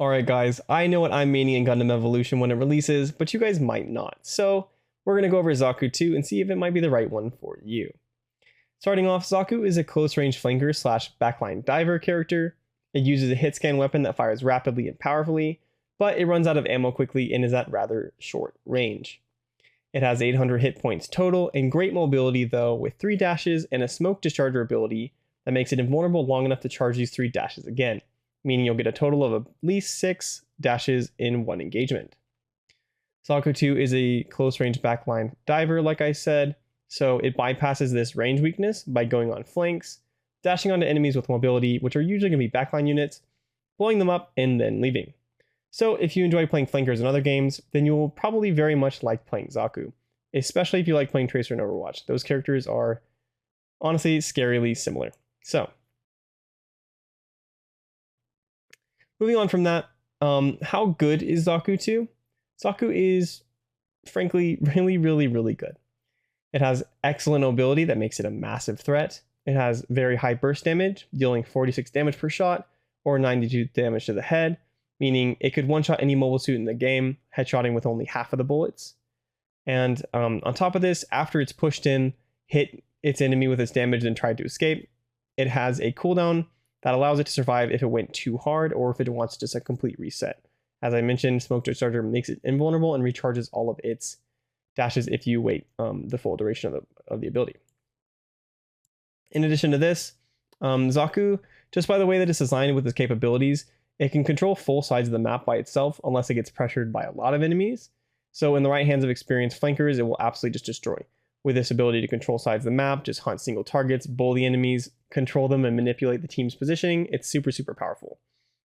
Alright guys, I know what I'm meaning in Gundam Evolution when it releases, but you guys might not. So we're going to go over ZAKU 2 and see if it might be the right one for you. Starting off, ZAKU is a close-range flanker slash backline diver character. It uses a hit scan weapon that fires rapidly and powerfully, but it runs out of ammo quickly and is at rather short range. It has 800 hit points total and great mobility though, with 3 dashes and a smoke discharger ability that makes it invulnerable long enough to charge these 3 dashes again, meaning you'll get a total of at least 6 dashes in one engagement. ZAKU 2 is a close-range backline diver, like I said, so it bypasses this range weakness by going on flanks, dashing onto enemies with mobility, which are usually going to be backline units, blowing them up, and then leaving. So if you enjoy playing flankers in other games, then you will probably very much like playing ZAKU, especially if you like playing Tracer in Overwatch. Those characters are honestly scarily similar. So moving on from that, how good is ZAKU 2? ZAKU is, frankly, really good. It has excellent mobility that makes it a massive threat. It has very high burst damage, dealing 46 damage per shot, or 92 damage to the head, meaning it could one-shot any mobile suit in the game, headshotting with only half of the bullets. And on top of this, after it's pushed in, hit its enemy with its damage and tried to escape, it has a cooldown that allows it to survive if it went too hard or if it wants just a complete reset. As I mentioned, Smoke Discharger makes it invulnerable and recharges all of its dashes if you wait the full duration of the ability. In addition to this, ZAKU, just by the way that it's designed with its capabilities, it can control full sides of the map by itself unless it gets pressured by a lot of enemies. So in the right hands of experienced flankers, it will absolutely just destroy. With this ability to control sides of the map, just hunt single targets, bully enemies, control them, and manipulate the team's positioning, it's super powerful.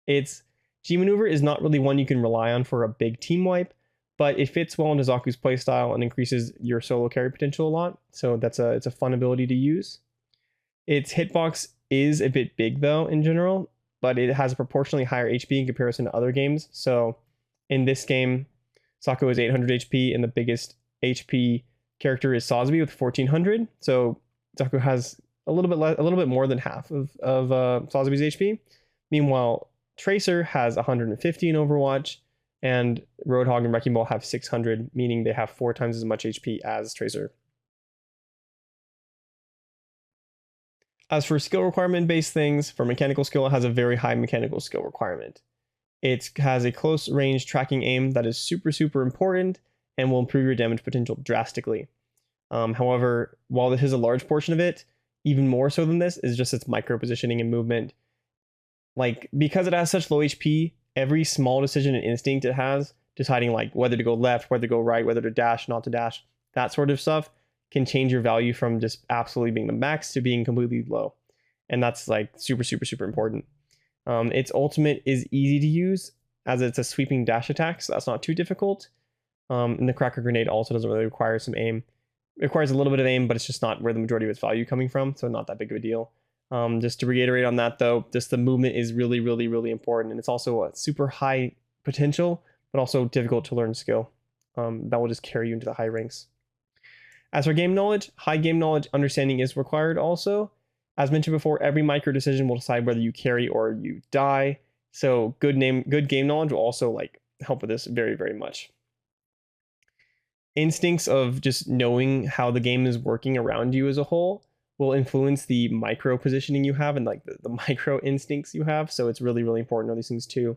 Its G maneuver is not really one you can rely on for a big team wipe, but it fits well into ZAKU's playstyle and increases your solo carry potential a lot, so it's a fun ability to use. Its hitbox is a bit big though in general, but it has a proportionally higher HP in comparison to other games. So in this game, ZAKU is 800 HP and the biggest HP character is Sosby with 1400. So ZAKU has a little bit more than half of Sosby's HP. Meanwhile, Tracer has 150 in Overwatch, and Roadhog and Wrecking Ball have 600, meaning they have 4 times as much HP as Tracer. As for skill requirement based things, for mechanical skill, it has a very high mechanical skill requirement. It has a close range tracking aim that is super important and will improve your damage potential drastically. However, while this is a large portion of it, even more so than this is just its micro positioning and movement. Like, because it has such low HP, every small decision and instinct it has, deciding like whether to go left, whether to go right, whether to dash, not to dash, that sort of stuff, can change your value from just absolutely being the max to being completely low. And that's like super important. Its ultimate is easy to use as it's a sweeping dash attack, so that's not too difficult. And the Cracker Grenade also doesn't really require some aim. It requires a little bit of aim, but it's just not where the majority of its value coming from, so not that big of a deal. Just to reiterate on that though, just the movement is really important, and it's also a super high potential, but also difficult to learn skill. That will just carry you into the high ranks. As for game knowledge, high game knowledge understanding is required also. As mentioned before, every micro decision will decide whether you carry or you die. So good game knowledge will also like help with this very much. Instincts of just knowing how the game is working around you as a whole will influence the micro positioning you have and like the micro instincts you have. So it's really important to know these things too.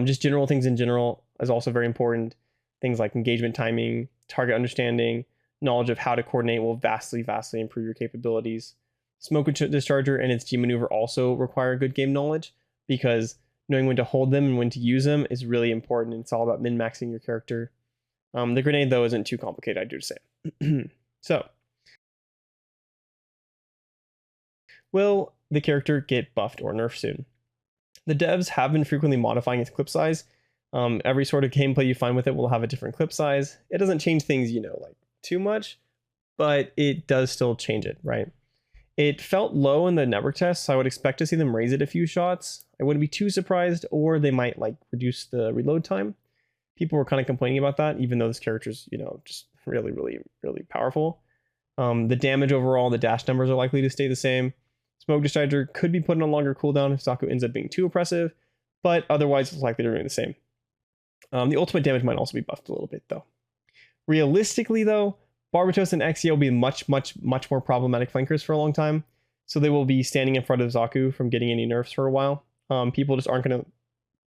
Just general things in general is also very important. Things like engagement timing, target understanding, knowledge of how to coordinate will vastly improve your capabilities. Smoke Discharger and its G maneuver also require good game knowledge, because knowing when to hold them and when to use them is really important. It's all about min-maxing your character. The grenade though isn't too complicated, I do say. So, will the character get buffed or nerfed soon? The devs have been frequently modifying its clip size. Every sort of gameplay you find with it will have a different clip size. It doesn't change things, like too much, but it does still change it, right? It felt low in the network test, so I would expect to see them raise it a few shots. I wouldn't be too surprised, or they might like reduce the reload time. People were kind of complaining about that, even though this character's, just really powerful. The damage overall, the dash numbers are likely to stay the same. Smoke Discharger could be put on a longer cooldown if ZAKU ends up being too oppressive, but otherwise it's likely to remain the same. The ultimate damage might also be buffed a little bit though. Realistically though, Barbatos and Exia will be much more problematic flankers for a long time, so they will be standing in front of ZAKU from getting any nerfs for a while. People just aren't going to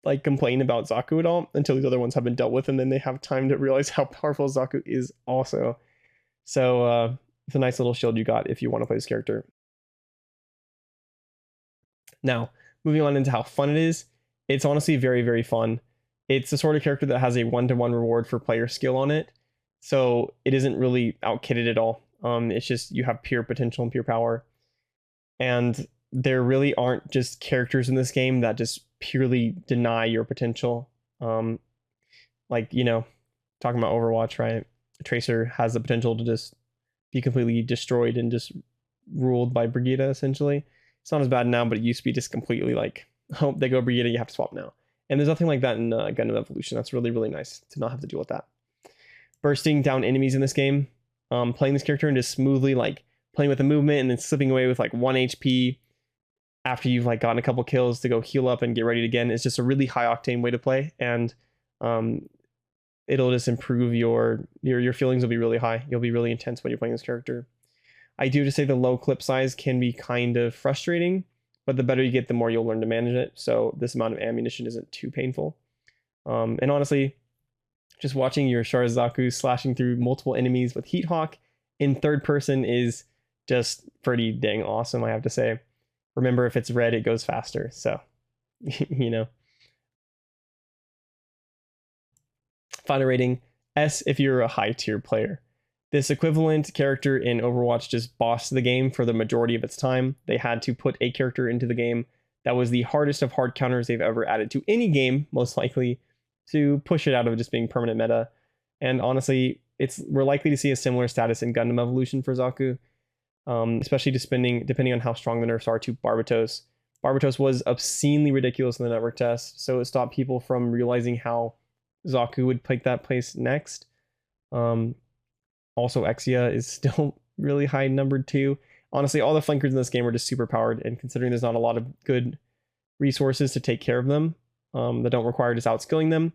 like complain about ZAKU at all until these other ones have been dealt with, and then they have time to realize how powerful ZAKU is also. So it's a nice little shield you got if you want to play this character. Now, moving on into how fun it is, it's honestly very fun. It's the sort of character that has a one-to-one reward for player skill on it, so it isn't really out-kitted at all. It's just you have pure potential and pure power, and there really aren't just characters in this game that just purely deny your potential. Like, you know, talking about Overwatch, right? Tracer has the potential to just be completely destroyed and just ruled by Brigitte, essentially. It's not as bad now, but it used to be just completely like, oh, they go Brigitte, you have to swap now. And there's nothing like that in Gundam Evolution. That's really nice to not have to deal with that. Bursting down enemies in this game, playing this character and just smoothly like playing with the movement and then slipping away with like 1 HP after you've like gotten a couple kills to go heal up and get ready again is just a really high octane way to play, and it'll just improve your feelings will be really high. You'll be really intense when you're playing this character. I do have to say the low clip size can be kind of frustrating, but the better you get, the more you'll learn to manage it. So this amount of ammunition isn't too painful. And honestly, just watching your Char ZAKU slashing through multiple enemies with Heat Hawk in third person is just pretty dang awesome, I have to say. Remember, if it's red, it goes faster. So, you know. Final rating, S if you're a high tier player. This equivalent character in Overwatch just bossed the game for the majority of its time. They had to put a character into the game that was the hardest of hard counters they've ever added to any game, most likely, to push it out of just being permanent meta. And honestly, we're likely to see a similar status in Gundam Evolution for ZAKU, especially depending on how strong the nerfs are to Barbatos. Barbatos was obscenely ridiculous in the network test, so it stopped people from realizing how ZAKU would take that place next. Also, Exia is still really high numbered too. Honestly, all the flankers in this game are just super powered, and considering there's not a lot of good resources to take care of them that don't require just outskilling them,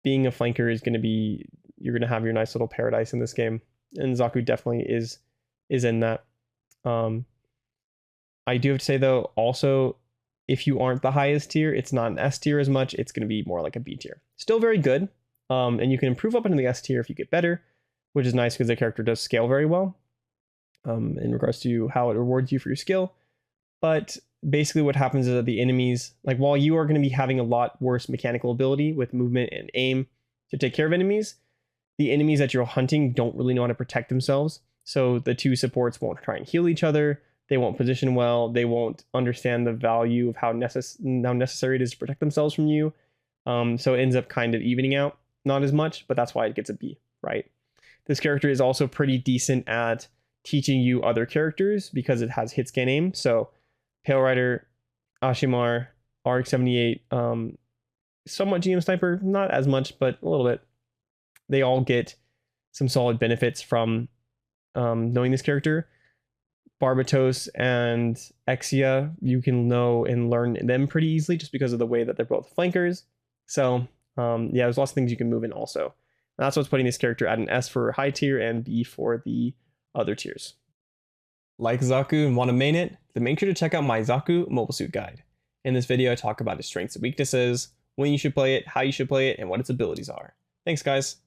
being a flanker is going to be, you're going to have your nice little paradise in this game, and ZAKU definitely is in that. I do have to say though, also, if you aren't the highest tier, it's not an S tier as much, it's going to be more like a B tier. Still very good, and you can improve up into the S tier if you get better, which is nice because the character does scale very well in regards to how it rewards you for your skill. But basically what happens is that the enemies, like while you are going to be having a lot worse mechanical ability with movement and aim to take care of enemies, the enemies that you're hunting don't really know how to protect themselves. So the two supports won't try and heal each other. They won't position well. They won't understand the value of how necessary it is to protect themselves from you. So it ends up kind of evening out, not as much, but that's why it gets a B, right? This character is also pretty decent at teaching you other characters because it has hit scan aim. So Pale Rider, Ashimar, RX-78, somewhat GM Sniper, not as much, but a little bit. They all get some solid benefits from knowing this character. Barbatos and Exia, you can know and learn them pretty easily just because of the way that they're both flankers. So yeah, there's lots of things you can move in also. And that's what's putting this character at an S for high tier and B for the other tiers. Like ZAKU and want to main it? Then make sure to check out my ZAKU mobile suit guide. In this video, I talk about its strengths and weaknesses, when you should play it, how you should play it, and what its abilities are. Thanks, guys.